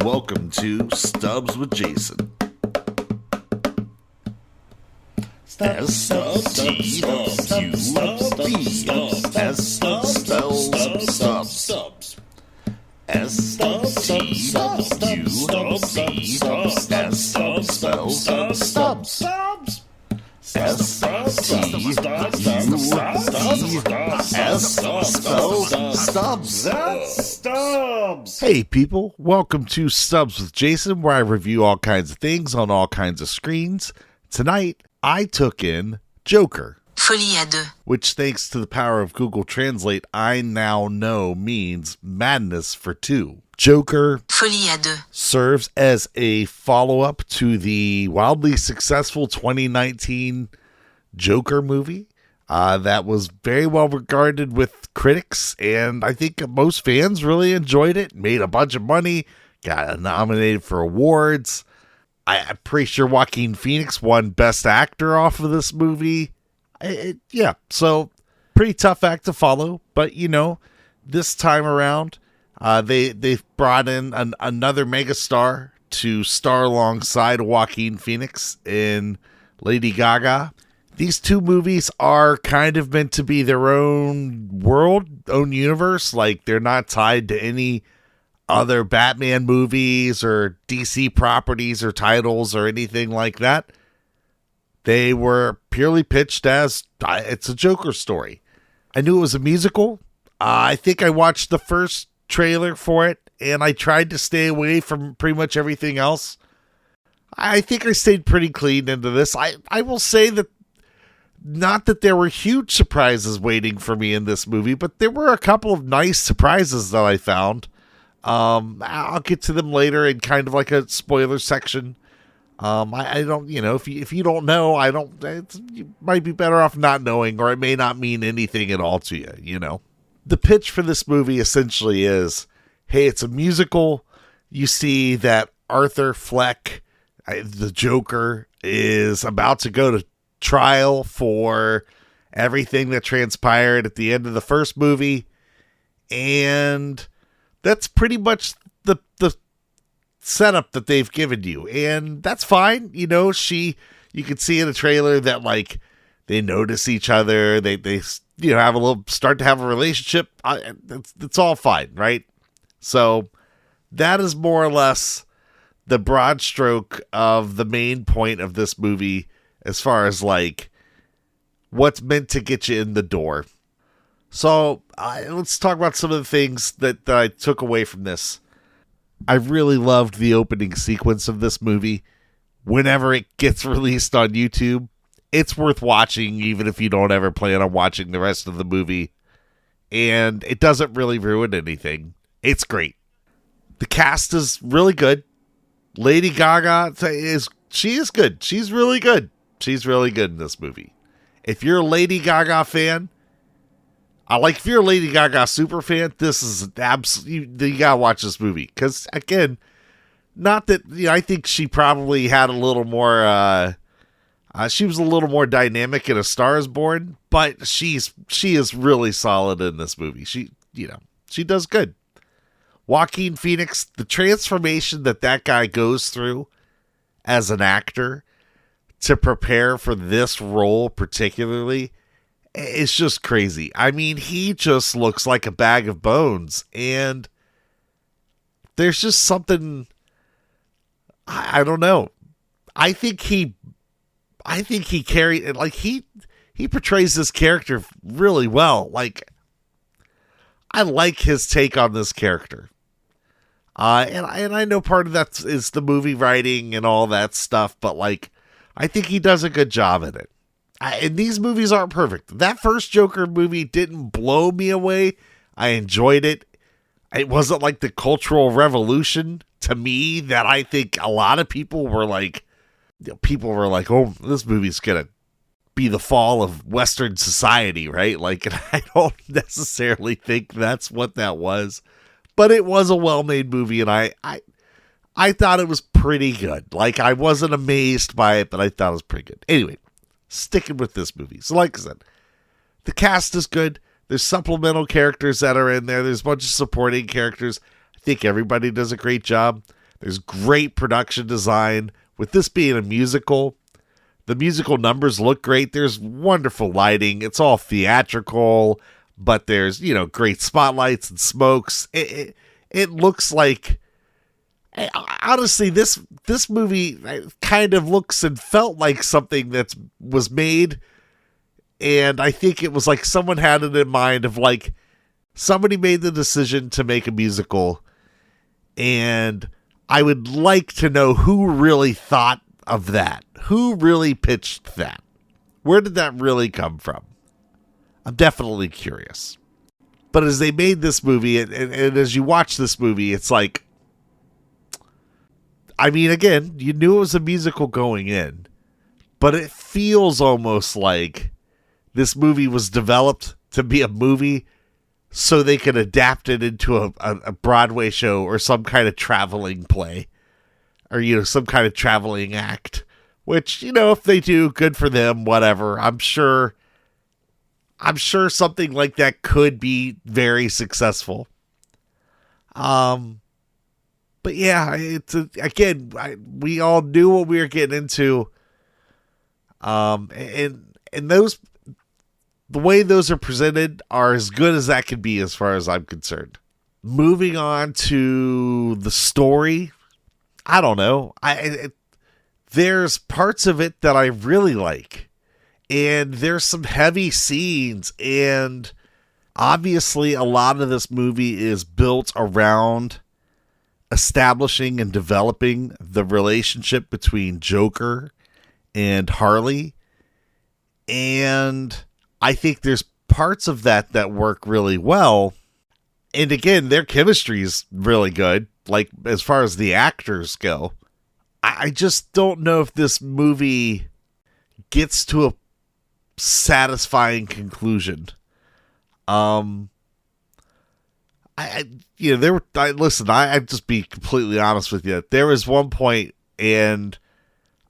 Welcome to Stubs with Jason. S-T-U-B-S spells stubs. S-T-U-B-S spells stubs. Stubs. Hey people, welcome to Stubs with Jason, where I review all kinds of things on all kinds of screens. Tonight, I took in Joker. Folie à deux. Which, thanks to the power of Google Translate, I now know means madness for two. Joker Folie à deux serves as a follow-up to the wildly successful 2019 Joker movie that was very well regarded with critics, and I think most fans really enjoyed it, made a bunch of money, got nominated for awards. I'm pretty sure Joaquin Phoenix won Best Actor off of this movie. So pretty tough act to follow, but this time around, they've brought in another megastar to star alongside Joaquin Phoenix in Lady Gaga. These two movies are kind of meant to be their own world, own universe. Like, they're not tied to any other Batman movies or DC properties or titles or anything like that. They were purely pitched as it's a Joker story. I knew it was a musical. I think I watched the first trailer for it, and I tried to stay away from pretty much everything else. I think I stayed pretty clean into this. I will say that not that there were huge surprises waiting for me in this movie, but there were a couple of nice surprises that I found. I'll get to them later in kind of like a spoiler section. I don't, if you don't know, you might be better off not knowing, or it may not mean anything at all to you, The pitch for this movie essentially is, hey, it's a musical. You see that Arthur Fleck, the Joker, is about to go to trial for everything that transpired at the end of the first movie. And that's pretty much the setup that they've given you. And that's fine. You can see in the trailer that, like, they notice each other. They start to have a relationship. It's all fine, right? So that is more or less the broad stroke of the main point of this movie, as far as like what's meant to get you in the door. So let's talk about some of the things that I took away from this. I really loved the opening sequence of this movie. Whenever it gets released on YouTube, it's worth watching, even if you don't ever plan on watching the rest of the movie. And it doesn't really ruin anything. It's great. The cast is really good. Lady Gaga is good. She's really good. She's really good in this movie. If you're a Lady Gaga fan, if you're a Lady Gaga super fan, this is absolutely, you gotta watch this movie. Because, again, not that, I think she probably had a little more, she was a little more dynamic in A Star Is Born, but she is really solid in this movie. She does good. Joaquin Phoenix, the transformation that guy goes through as an actor to prepare for this role particularly, it's just crazy. I mean, he just looks like a bag of bones, and there's just something, I don't know. I think he carried it. Like, he portrays this character really well. Like, I like his take on this character. And I know part of that is the movie writing and all that stuff, but like, I think he does a good job at it. And these movies aren't perfect. That first Joker movie didn't blow me away. I enjoyed it. It wasn't like the cultural revolution to me that I think a lot of people were like, oh, this movie's going to be the fall of Western society, right? Like, and I don't necessarily think that's what that was, but it was a well-made movie, and I thought it was pretty good. Like, I wasn't amazed by it, but I thought it was pretty good. Anyway, sticking with this movie. So like I said, the cast is good. There's supplemental characters that are in there. There's a bunch of supporting characters. I think everybody does a great job. There's great production design. With this being a musical, the musical numbers look great. There's wonderful lighting. It's all theatrical, but there's, great spotlights and smokes. It looks like, honestly, this movie kind of looks and felt like something that was made, and I think it was like someone had it in mind of like, somebody made the decision to make a musical, and I would like to know who really thought of that. Who really pitched that? Where did that really come from? I'm definitely curious. But as they made this movie, and as you watch this movie, it's like, I mean, again, you knew it was a musical going in, but it feels almost like this movie was developed to be a movie so they could adapt it into a Broadway show or some kind of traveling play or, some kind of traveling act, which, if they do, good for them, whatever. I'm sure something like that could be very successful. But yeah, we all knew what we were getting into. And those, the way those are presented are as good as that could be as far as I'm concerned. Moving on to the story, I don't know. There's parts of it that I really like. And there's some heavy scenes, and obviously a lot of this movie is built around establishing and developing the relationship between Joker and Harley. And I think there's parts of that work really well. And again, their chemistry is really good, like as far as the actors go. I just don't know if this movie gets to a satisfying conclusion. I'd just be completely honest with you. There was one point, and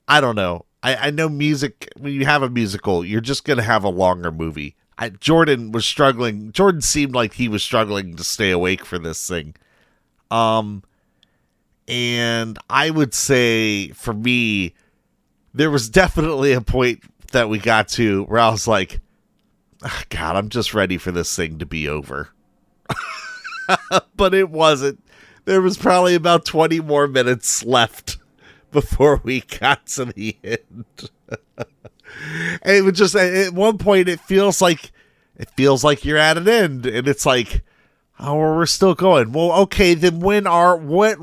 I don't know. I know music, when you have a musical, you're just going to have a longer movie. Jordan was struggling. Jordan seemed like he was struggling to stay awake for this thing. And I would say, for me, there was definitely a point that we got to where I was like, oh, God, I'm just ready for this thing to be over. But it wasn't. There was probably about 20 more minutes left before we got to the end. And it was just, at one point, it feels like you're at an end, and it's like, oh, we're still going. Well, okay, then when are we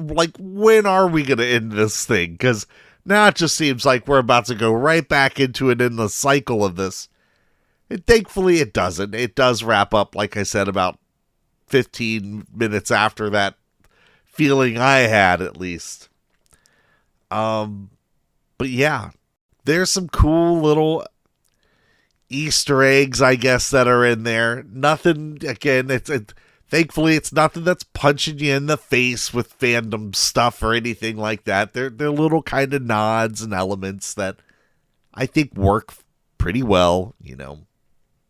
going to end this thing? Because now it just seems like we're about to go right back into an endless cycle of this. And thankfully, it doesn't. It does wrap up, like I said, about 15 minutes after that feeling I had, at least. But yeah, there's some cool little Easter eggs, I guess, that are in there. Nothing, again, thankfully, it's nothing that's punching you in the face with fandom stuff or anything like that. They're little kind of nods and elements that I think work pretty well,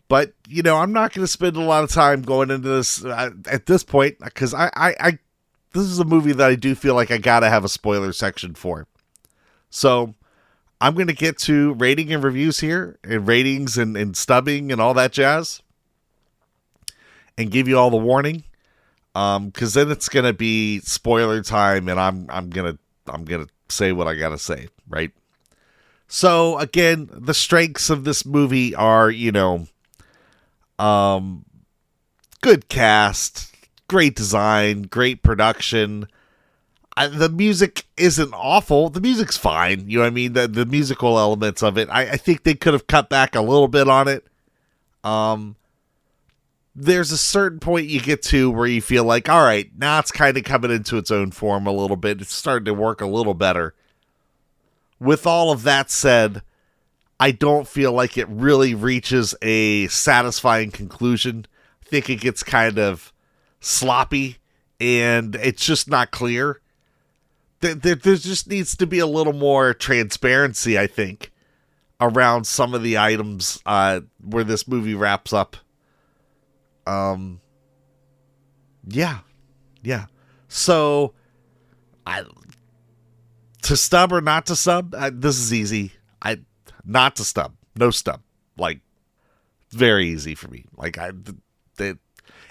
But, I'm not going to spend a lot of time going into this at this point, because this is a movie that I do feel like I got to have a spoiler section for. So I'm going to get to rating and reviews here, and ratings and stubbing and all that jazz, and give you all the warning. Because then it's going to be spoiler time, and I'm going to say what I got to say, right? So again, the strengths of this movie are, good cast, great design, great production. The music isn't awful. The music's fine. You know what I mean? The musical elements of it. I think they could have cut back a little bit on it. There's a certain point you get to where you feel like, all right, now it's kind of coming into its own form a little bit. It's starting to work a little better. With all of that said, I don't feel like it really reaches a satisfying conclusion. I think it gets kind of sloppy, and it's just not clear. There just needs to be a little more transparency, I think, around some of the items where this movie wraps up. Yeah. So, To stub or not to stub? This is easy. Not to stub. No stub. Like, very easy for me. Like,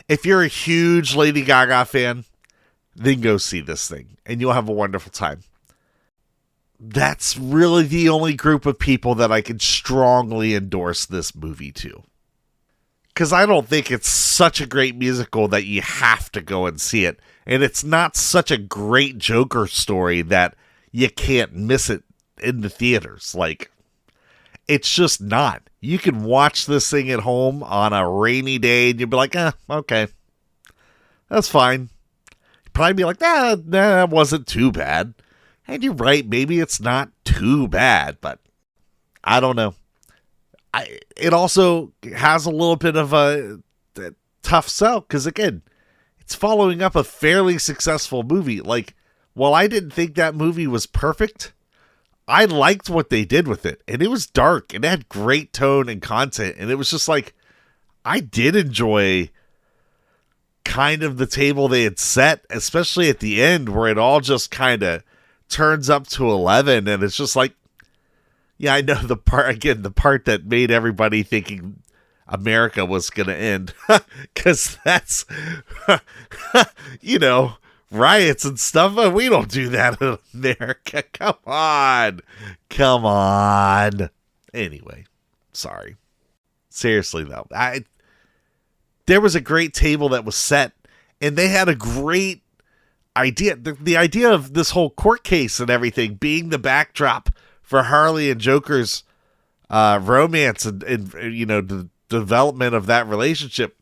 if you're a huge Lady Gaga fan, then go see this thing, and you'll have a wonderful time. That's really the only group of people that I can strongly endorse this movie to. Because I don't think it's such a great musical that you have to go and see it. And it's not such a great Joker story that you can't miss it in the theaters. Like, it's just not. You can watch this thing at home on a rainy day and you'll be like, okay. That's fine. You'd probably be like, that wasn't too bad. And you're right, maybe it's not too bad, but I don't know. It also has a little bit of a tough sell, because again, it's following up a fairly successful movie. Like, while I didn't think that movie was perfect, I liked what they did with it. And it was dark, and it had great tone and content, and it was just like, I did enjoy kind of the table they had set, especially at the end, where it all just kind of turns up to 11, and it's just like, yeah, I know the part that made everybody thinking America was going to end, because that's, riots and stuff. But we don't do that in America. Come on. Anyway, sorry. Seriously though, there was a great table that was set, and they had a great idea. The idea of this whole court case and everything being the backdrop for Harley and Joker's romance and the development of that relationship,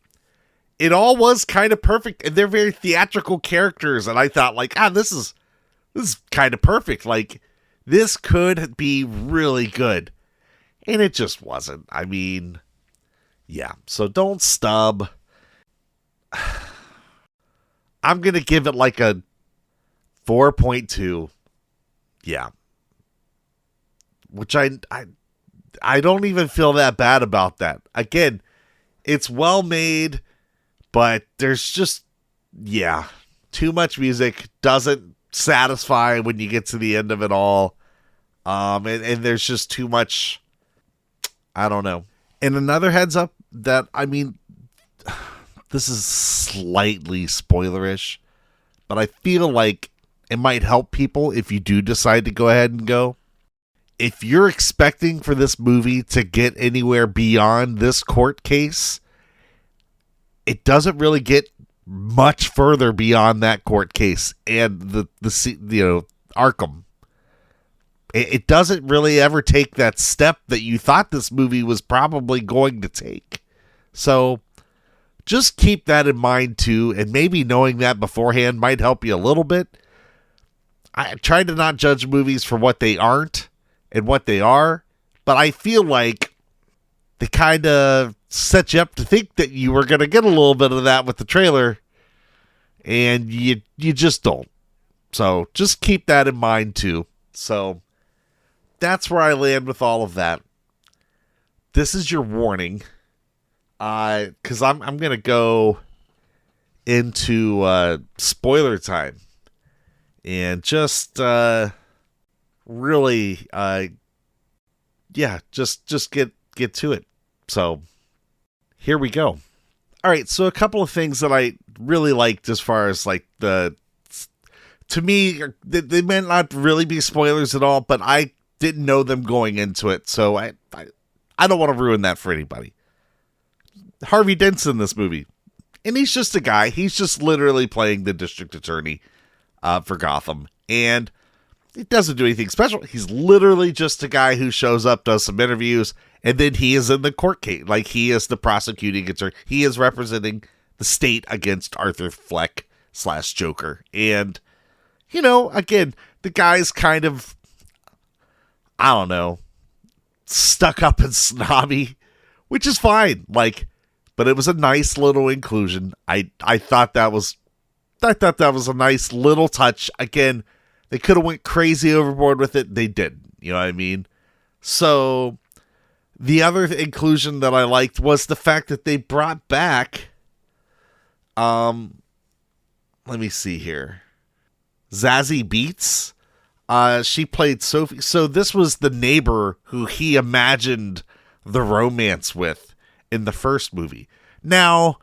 it all was kind of perfect, and they're very theatrical characters. And I thought, like, this is kind of perfect. Like, this could be really good, and it just wasn't. I mean, yeah. So don't stub. I'm gonna give it like a 4.2. Yeah. Which I don't even feel that bad about that. Again, it's well made, but there's just, too much music. Doesn't satisfy when you get to the end of it all. And there's just too much, I don't know. And another heads up that, I mean, this is slightly spoilerish, but I feel like it might help people if you do decide to go ahead and go. If you're expecting for this movie to get anywhere beyond this court case, it doesn't really get much further beyond that court case and the Arkham. It doesn't really ever take that step that you thought this movie was probably going to take. So just keep that in mind too, and maybe knowing that beforehand might help you a little bit. I try to not judge movies for what they aren't and what they are, but I feel like they kind of set you up to think that you were going to get a little bit of that with the trailer, and you just don't. So just keep that in mind too. So that's where I land with all of that. This is your warning, because I'm going to go into spoiler time and just really just get to it. So here we go. All right, so a couple of things that I really liked as far as like to me, they may not really be spoilers at all, but I didn't know them going into it, so I don't want to ruin that for anybody. Harvey Dent's in this movie, and he's just a guy. He's just literally playing the district attorney for Gotham, and it doesn't do anything special. He's literally just a guy who shows up, does some interviews, and then he is in the court case. Like, he is the prosecuting attorney. He is representing the state against Arthur Fleck / Joker. And, again, the guy's kind of, I don't know, stuck up and snobby, which is fine. Like, but it was a nice little inclusion. I thought that was a nice little touch. Again, they could have went crazy overboard with it. They didn't. You know what I mean? So the other inclusion that I liked was the fact that they brought back, let me see here, Zazie Beetz. She played Sophie. So this was the neighbor who he imagined the romance with in the first movie. Now,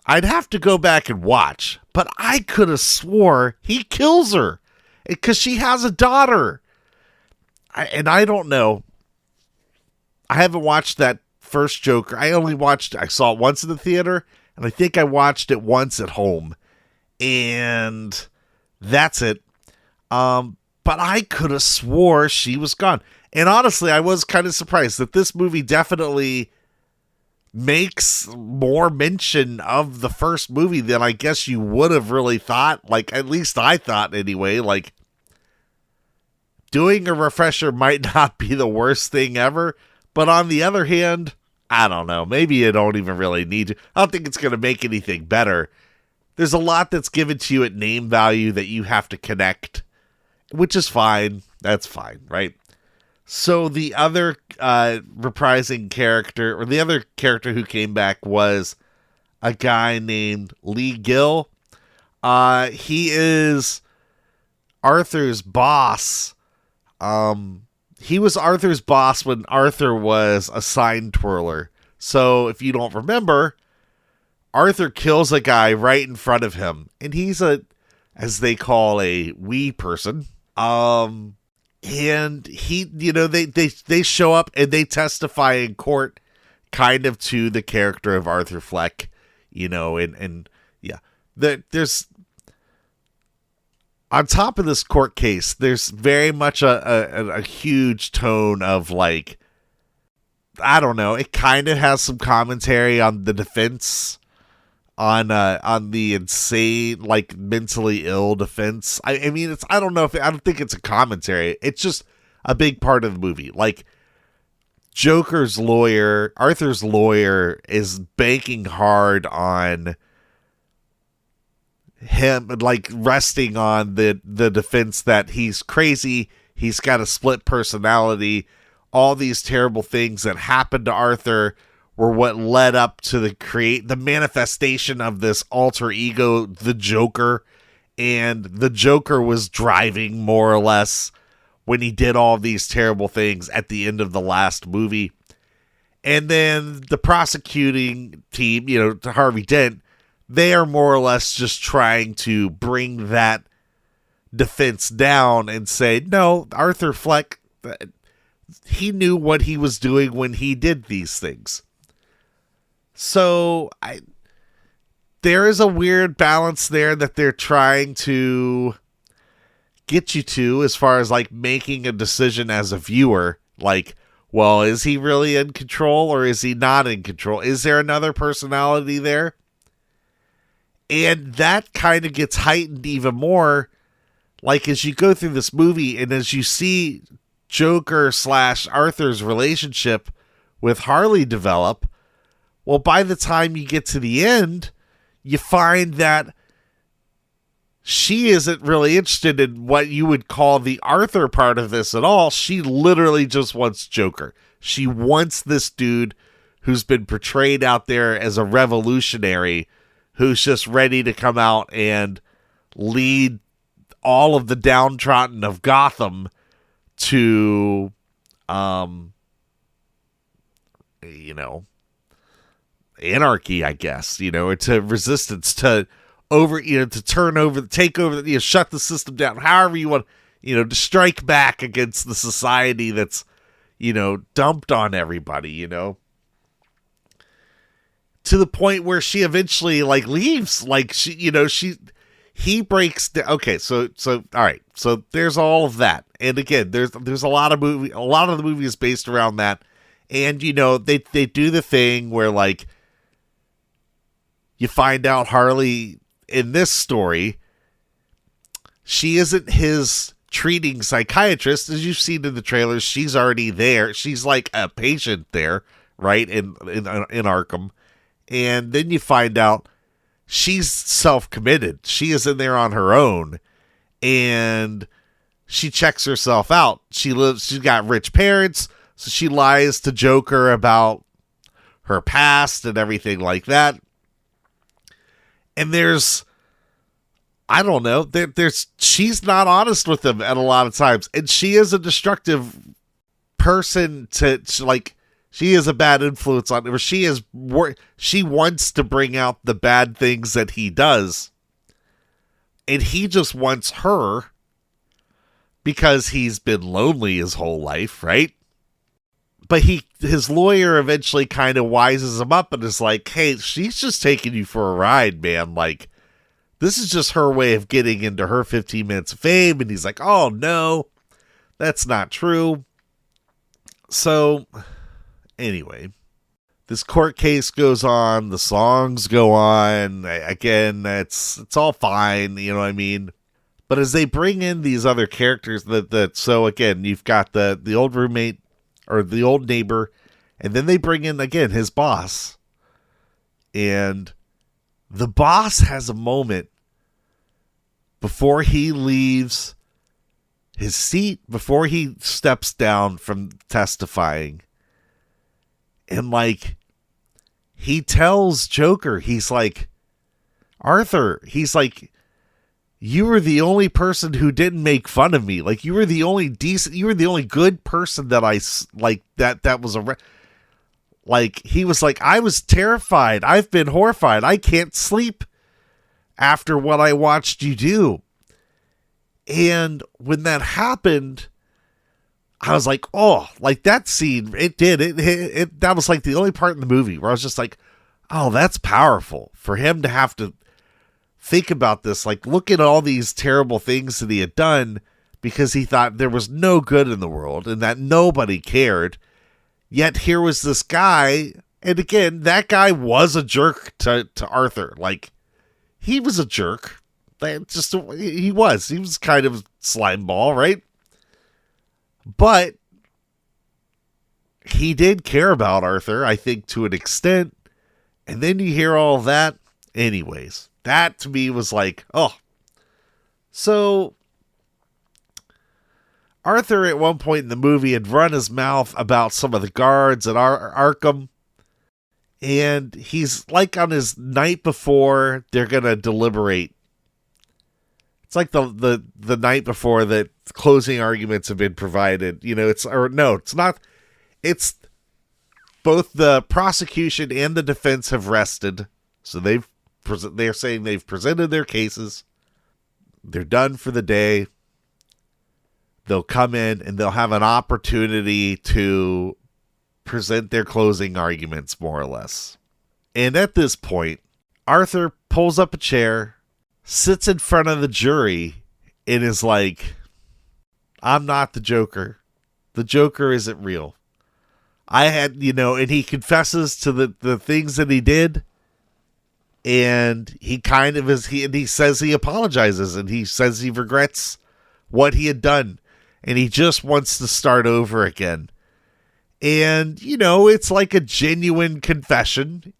I'd have to go back and watch, but I could have swore he kills her because she has a daughter. I don't know. I haven't watched that first Joker. I saw it once in the theater, and I think I watched it once at home. And that's it. But I could have swore she was gone. And honestly, I was kind of surprised that this movie definitely makes more mention of the first movie than I guess you would have really thought. Like, at least I thought anyway. Like, doing a refresher might not be the worst thing ever. But on the other hand, I don't know. Maybe you don't even really need to. I don't think it's going to make anything better. There's a lot that's given to you at name value that you have to connect, which is fine. That's fine, right? So the other reprising character, or the other character who came back, was a guy named Lee Gill. He is Arthur's boss. He was Arthur's boss when Arthur was a sign twirler. So if you don't remember, Arthur kills a guy right in front of him, and he's as they call, a wee person. And he, they show up and they testify in court kind of to the character of Arthur Fleck, and yeah, there's, on top of this court case, there's very much a huge tone of, like, I don't know, it kind of has some commentary on the defense, on the insane, like, mentally ill defense. I mean, I don't think it's a commentary. It's just a big part of the movie. Like, Arthur's lawyer, is banking hard on him, like, resting on the defense that he's crazy, he's got a split personality, all these terrible things that happened to Arthur were what led up to the manifestation of this alter ego, the Joker. And the Joker was driving, more or less, when he did all these terrible things at the end of the last movie. And then the prosecuting team, to Harvey Dent, they are more or less just trying to bring that defense down and say, no, Arthur Fleck, he knew what he was doing when he did these things. So there is a weird balance there that they're trying to get you to, as far as, like, making a decision as a viewer. Like, well, is he really in control or is he not in control? Is there another personality there? And that kind of gets heightened even more, like, as you go through this movie and as you see Joker / Arthur's relationship with Harley develop. Well, by the time you get to the end, you find that she isn't really interested in what you would call the Arthur part of this at all. She literally just wants Joker. She wants this dude who's been portrayed out there as a revolutionary, who's just ready to come out and lead all of the downtrodden of Gotham to, anarchy, I guess, or to resistance, to take over, shut the system down, however you want, to strike back against the society that's, dumped on everybody, to the point where she eventually, like, leaves, like, he breaks down. Okay, so all right, so there's all of that, and again, there's a lot of the movie is based around that, and they do the thing where, like, you find out Harley, in this story, she isn't his treating psychiatrist. As you've seen in the trailers, she's already there. She's like a patient there, right, in Arkham. And then you find out she's self-committed. She is in there on her own. And she checks herself out. She's got rich parents, so she lies to Joker about her past and everything like that. And there's I don't know. She's not honest with him at a lot of times, and she is a destructive person like, she is a bad influence on him. She wants to bring out the bad things that he does, and he just wants her because he's been lonely his whole life, right? But his lawyer eventually kind of wises him up and is like, hey, she's just taking you for a ride, man. Like, this is just her way of getting into her 15 minutes of fame. And he's like, oh, no, that's not true. So, anyway, this court case goes on. The songs go on. Again, it's all fine. You know what I mean? But as they bring in these other characters, so again, you've got the old roommate or the old neighbor, and then they bring in, again, his boss. And the boss has a moment before he leaves his seat, before he steps down from testifying. And, like, he tells Joker, he's like, Arthur, he's like, you were the only person who didn't make fun of me. Like, you were the only good person that I, like, that was like, he was like, I was terrified. I've been horrified. I can't sleep after what I watched you do. And when that happened, I was like, oh, like that scene, that was like the only part in the movie where I was just like, oh, that's powerful for him to have to think about this. Like, look at all these terrible things that he had done because he thought there was no good in the world and that nobody cared. Yet here was this guy, and again, that guy was a jerk to Arthur. Like, he was a jerk. He was kind of slime ball, right? But he did care about Arthur, I think, to an extent. And then you hear all that. Anyways, that to me was like, oh. So Arthur at one point in the movie had run his mouth about some of the guards at Arkham. And he's like on his night before they're going to deliberate. It's like the night before that closing arguments have been provided. You know, it's not. It's both the prosecution and the defense have rested. So they're saying they've presented their cases. They're done for the day. They'll come in and they'll have an opportunity to present their closing arguments, more or less. And at this point, Arthur pulls up a chair, sits in front of the jury, and is like, I'm not the Joker. The Joker isn't real. And he confesses to the things that he did. And he kind of he says he apologizes, and he says he regrets what he had done. And he just wants to start over again. And, it's like a genuine confession,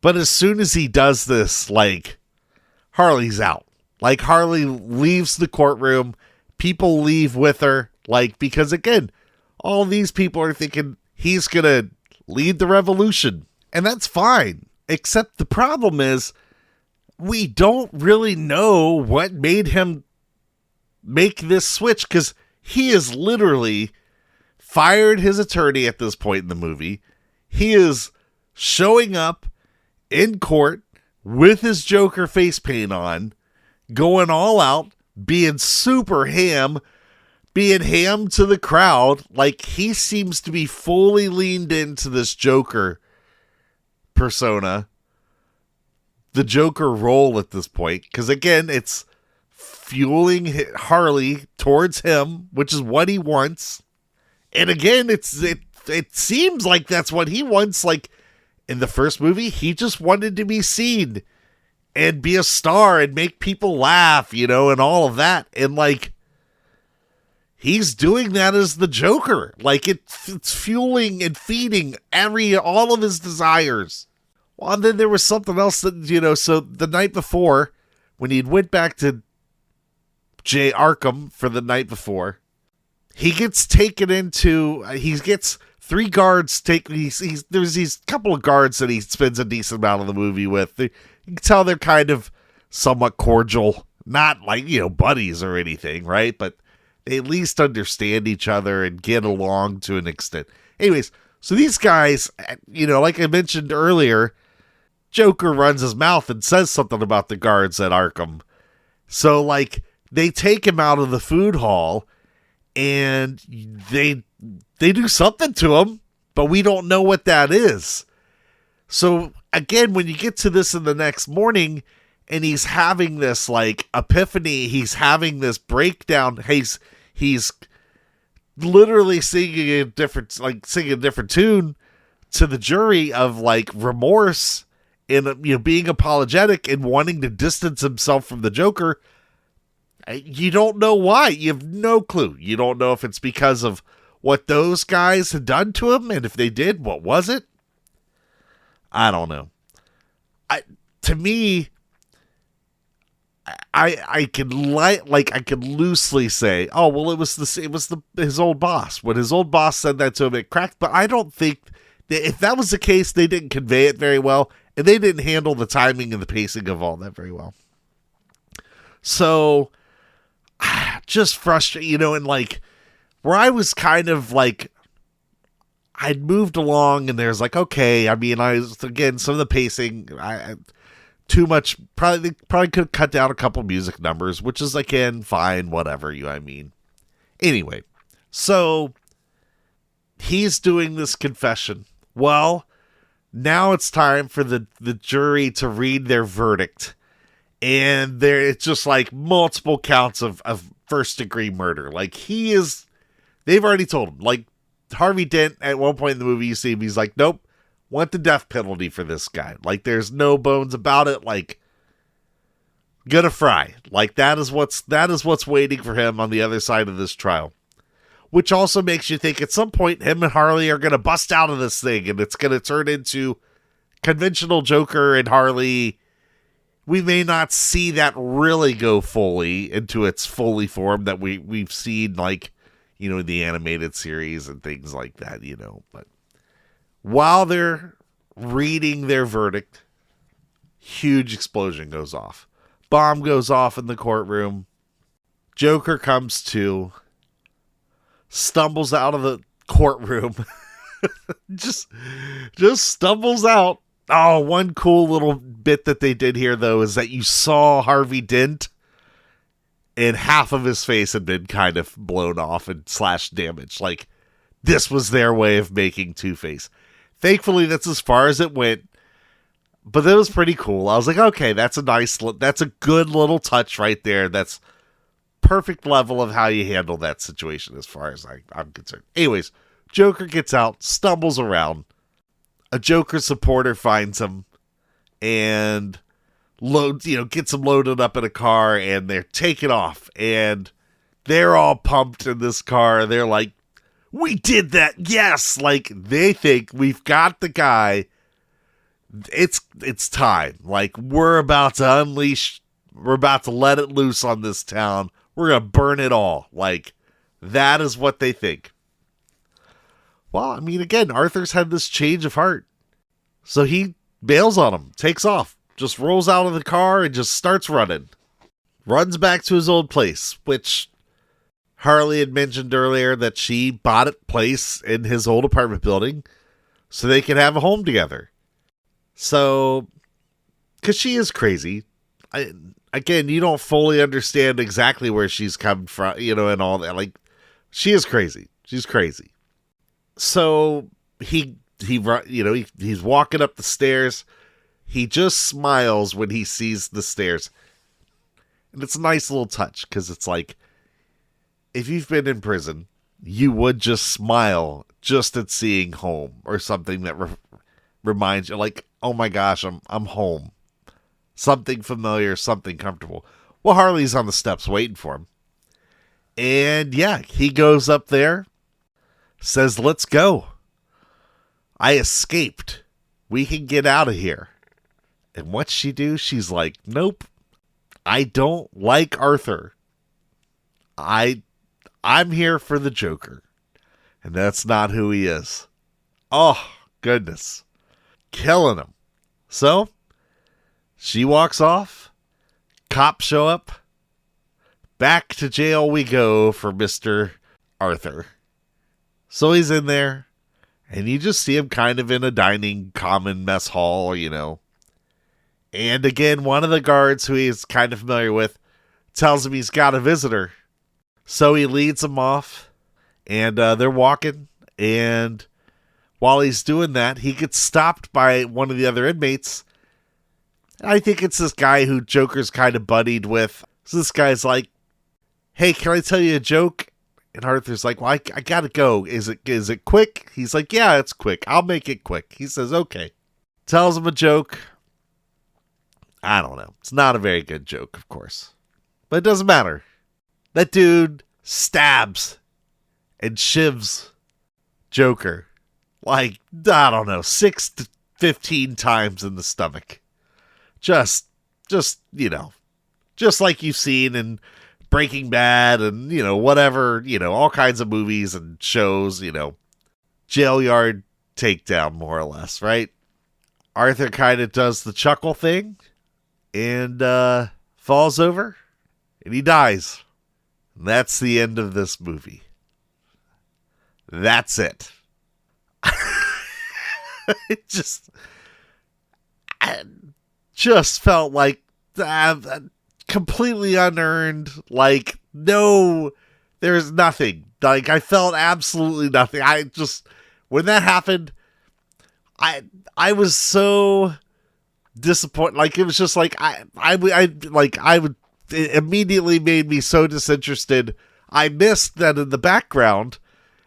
But as soon as he does this, like, Harley's out. Like, Harley leaves the courtroom. People leave with her. Like, because, again, all these people are thinking he's going to lead the revolution. And that's fine. Except the problem is we don't really know what made him make this switch, because he is literally fired his attorney at this point in the movie. He is showing up in court with his Joker face paint on, going all out, being super ham, being ham to the crowd. Like, he seems to be fully leaned into this Joker persona, the Joker role at this point, because again, it's fueling Harley towards him, which is what he wants. And again, it seems like that's what he wants. Like, in the first movie, he just wanted to be seen and be a star and make people laugh, and all of that. And like, he's doing that as the Joker. Like, it's fueling and feeding all of his desires. Well, and then there was something else that, so the night before, when he went back to Arkham for the night before, he gets taken into, he gets 3 guards there's these couple of guards that he spends a decent amount of the movie with. You can tell they're kind of somewhat cordial. Not like, buddies or anything, right? But they at least understand each other and get along to an extent. Anyways, so these guys, like I mentioned earlier, Joker runs his mouth and says something about the guards at Arkham. So, like, they take him out of the food hall and they do something to him, but we don't know what that is. So, again, when you get to this in the next morning and he's having this, like, epiphany, he's having this breakdown, he's literally singing a different tune to the jury of, like, remorse and, being apologetic and wanting to distance himself from the Joker. You don't know why. You have no clue. You don't know if it's because of what those guys had done to him, and if they did, what was it? I don't know. To me, I can loosely say, oh well, it was his old boss. When his old boss said that to him, it cracked. But I don't think that if that was the case, they didn't convey it very well, and they didn't handle the timing and the pacing of all that very well. So, just frustrated, and like where I was kind of like, I'd moved along, and there's like, okay, I mean, again, some of the pacing, too much, probably could have cut down a couple music numbers, which is, again, fine, whatever, Anyway, so he's doing this confession. Well, now it's time for the jury to read their verdict. And it's just like multiple counts of first-degree murder. Like, they've already told him, like, Harvey Dent, at one point in the movie, you see him, he's like, nope, want the death penalty for this guy. Like, there's no bones about it. Like, gonna fry. Like, that is what's waiting for him on the other side of this trial. Which also makes you think at some point him and Harley are gonna bust out of this thing, and it's gonna turn into conventional Joker and Harley. We may not see that really go fully into its Folie form that we've seen, like, the animated series and things like that, But while they're reading their verdict, huge explosion goes off. Bomb goes off in the courtroom. Joker comes to, stumbles out of the courtroom. just stumbles out. Oh, one cool little bit that they did here, though, is that you saw Harvey Dent, and half of his face had been kind of blown off and / damaged. Like, this was their way of making Two-Face. Thankfully, that's as far as it went, but that was pretty cool. I was like, okay, that's a good little touch right there. That's perfect level of how you handle that situation as far as I'm concerned. Anyways, Joker gets out, stumbles around. A Joker supporter finds him and gets him loaded up in a car, and they're taking off, and they're all pumped in this car. They're like, we did that. Yes. Like, they think we've got the guy. It's time. Like, we're about to let it loose on this town. We're going to burn it all. Like, that is what they think. Well, I mean, again, Arthur's had this change of heart. So he bails on him, takes off, just rolls out of the car and just starts running. Runs back to his old place, which Harley had mentioned earlier that she bought a place in his old apartment building so they could have a home together. So, because she is crazy. Again, you don't fully understand exactly where she's come from, and all that. Like, she is crazy. She's crazy. So he's walking up the stairs. He just smiles when he sees the stairs. And it's a nice little touch, because it's like, if you've been in prison, you would just smile just at seeing home or something that reminds you, like, oh my gosh, I'm home. Something familiar, something comfortable. Well, Harley's on the steps waiting for him. And yeah, he goes up there, says, let's go. I escaped. We can get out of here. And what's she do? She's like, nope. I don't like Arthur. I'm here for the Joker. And that's not who he is. Oh, goodness. Killing him. So, she walks off. cops show up. Back to jail we go for Mr. Arthur. So he's in there, and you just see him kind of in a dining common mess hall, you know. And again, one of the guards who he's kind of familiar with tells him he's got a visitor. So he leads him off, and they're walking, and while he's doing that, he gets stopped by one of the other inmates. I think it's this guy who Joker's kind of buddied with. So this guy's like, hey, can I tell you a joke? And Arthur's like, well, I gotta go. Is it quick? He's like, yeah, it's quick. I'll make it quick. He says, okay. Tells him a joke. I don't know. It's not a very good joke, of course. But it doesn't matter. That dude stabs and shivs Joker like, I don't know, 6 to 15 times in the stomach. Just, you know, just like you've seen in Breaking Bad and, you know, whatever, you know, all kinds of movies and shows, you know, jail yard takedown, more or less, right? Arthur kind of does the chuckle thing and falls over and he dies. And that's the end of this movie. That's it. It just felt like completely unearned. Like, no, there's nothing. Like, I felt absolutely nothing. When that happened, I was so disappointed. Like, it was just like, it immediately made me so disinterested. I missed that in the background,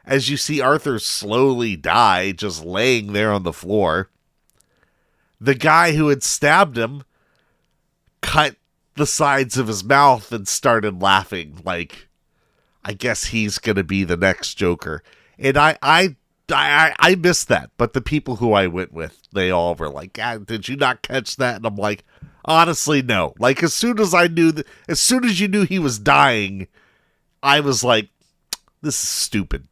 as you see Arthur slowly die, just laying there on the floor, the guy who had stabbed him cut the sides of his mouth and started laughing. Like, I guess he's going to be the next Joker. And I missed that. But the people who I went with, they all were like, did you not catch that? And I'm like, honestly, no. Like, as soon as you knew he was dying, I was like, this is stupid.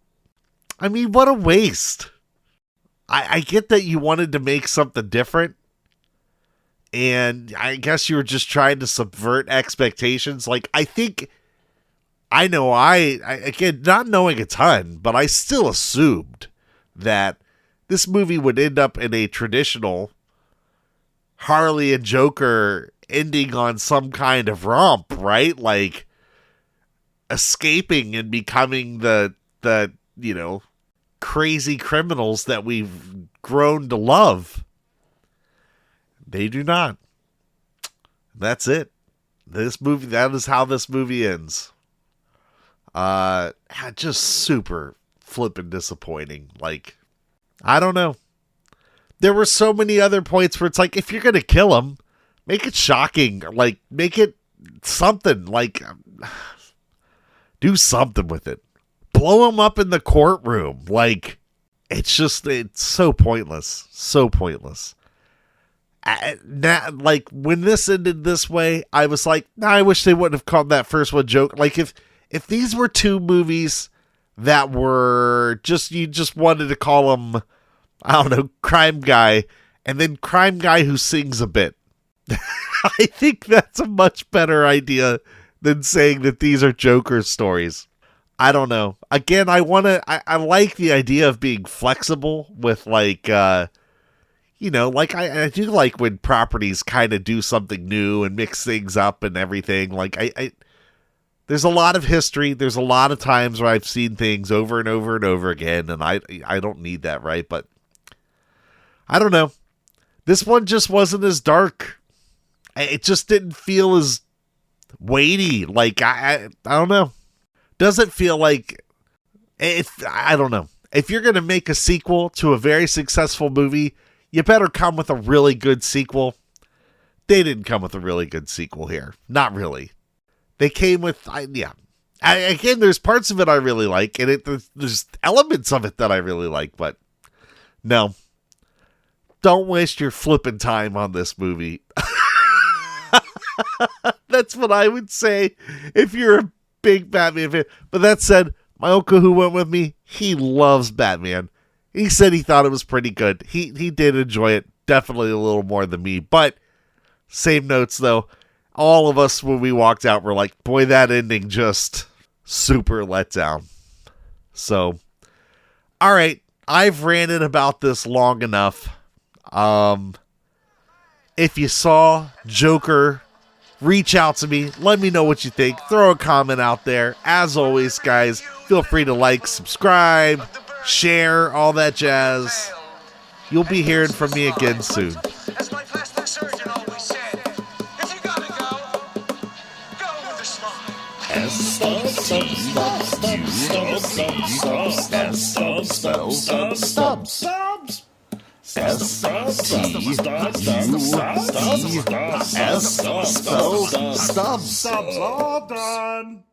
I mean, what a waste. I get that you wanted to make something different, and I guess you were just trying to subvert expectations. Like, I know again, not knowing a ton, but I still assumed that this movie would end up in a traditional Harley and Joker ending on some kind of romp, right? Like, escaping and becoming the you know, crazy criminals that we've grown to love. They do not. That's it. That is how this movie ends. Just super flippin' disappointing. Like, I don't know. There were so many other points where it's like, if you're gonna kill him, make it shocking. Like, make it something. Like, do something with it. Blow him up in the courtroom. Like, it's so pointless. So pointless. Like, when this ended this way, I was like, I wish they wouldn't have called that first one joke. Like, if these were two movies that were you just wanted to call them, I don't know, Crime Guy, and then Crime Guy who sings a bit. I think that's a much better idea than saying that these are Joker stories. I don't know. Again, I like the idea of being flexible with, like, you know, like, I do like when properties kind of do something new and mix things up and everything. Like, there's a lot of history. There's a lot of times where I've seen things over and over and over again, and I don't need that, right? But I don't know. This one just wasn't as dark. It just didn't feel as weighty. Like, I don't know. Doesn't feel like I don't know. If you're going to make a sequel to a very successful movie, you better come with a really good sequel. They didn't come with a really good sequel here. Not really. They came with, again, there's parts of it I really like, and there's elements of it that I really like, but no. Don't waste your flipping time on this movie. That's what I would say if you're a big Batman fan. But that said, my uncle who went with me, he loves Batman. He said he thought it was pretty good. He did enjoy it, definitely a little more than me. But same notes though. all of us, when we walked out, were like, boy, that ending just super let down. So, all right, I've ranted about this long enough. If you saw Joker, reach out to me. Let me know what you think. Throw a comment out there. As always, guys, feel free to like, subscribe, share, all that jazz. You'll be hearing from me again soon. As my plastic surgeon always said, if you gotta go, go with a smile. Stubs all done.